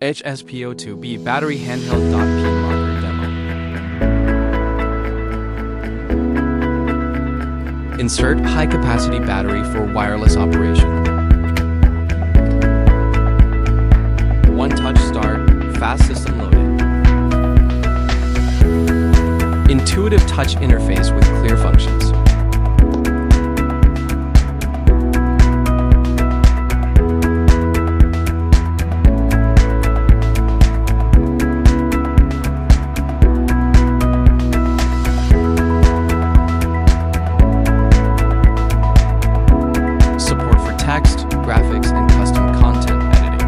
HS-PE02-B battery handheld.Peen marker demo. Insert high-capacity battery for wireless operation. One-touch start, fast system loaded. Intuitive touch interface with clear functions. Support for text, graphics, and custom content editing.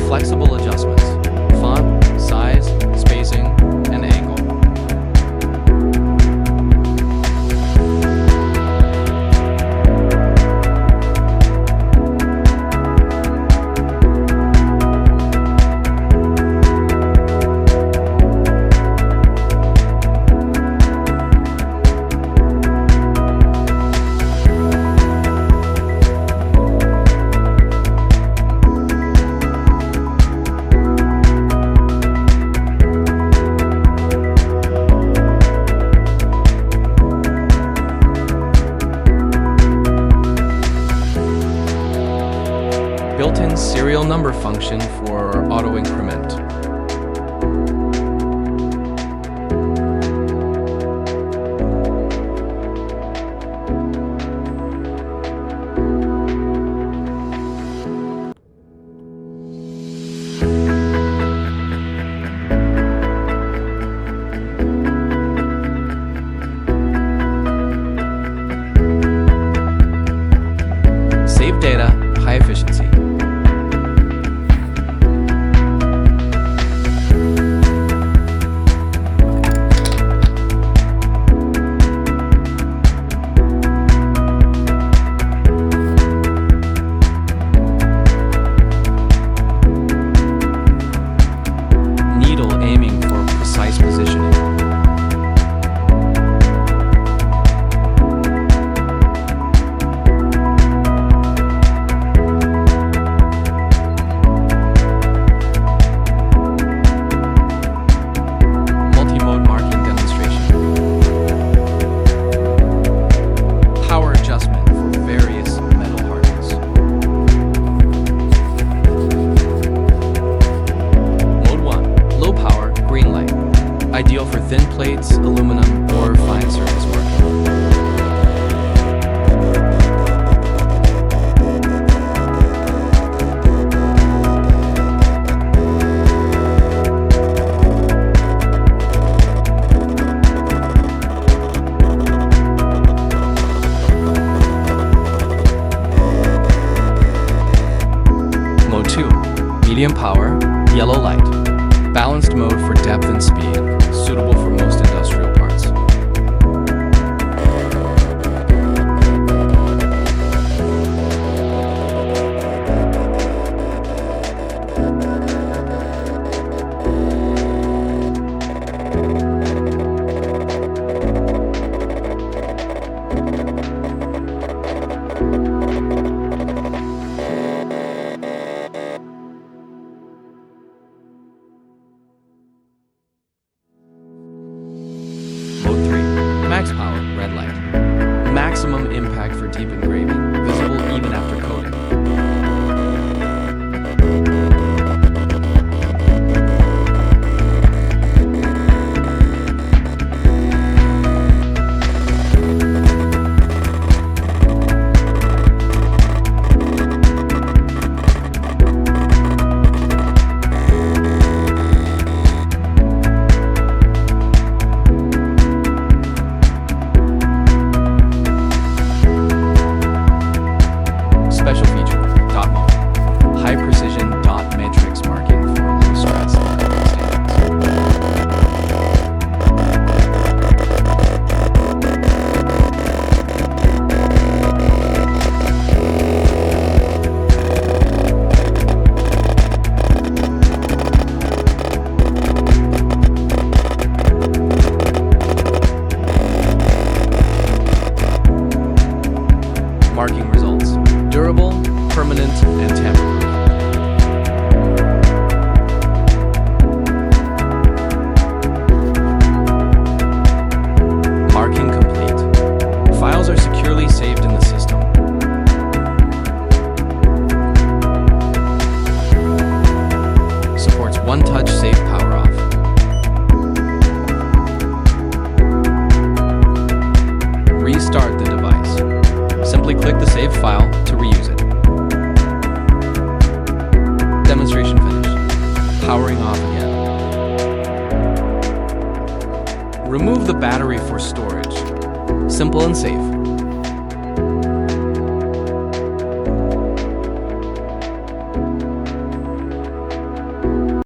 Flexible adjustments, font, size, spacing, and angle. Built-in serial number function for auto increment. Save data, high efficiency. Needle aiming for precise positioning. Multi-mode marking demonstration. Power adjustment for various metal hardness. Mode 1. Low power, green light. Ideal for thin plates, aluminum, or fine surface marking. Mode 2. Medium power, yellow light. Balanced mode for depth and speed, suitable for most industrial parts. One-touch safe power off. Restart the device. Simply click the save file to reuse it. Demonstration finished. Powering off again. Remove the battery for storage. Simple and safe.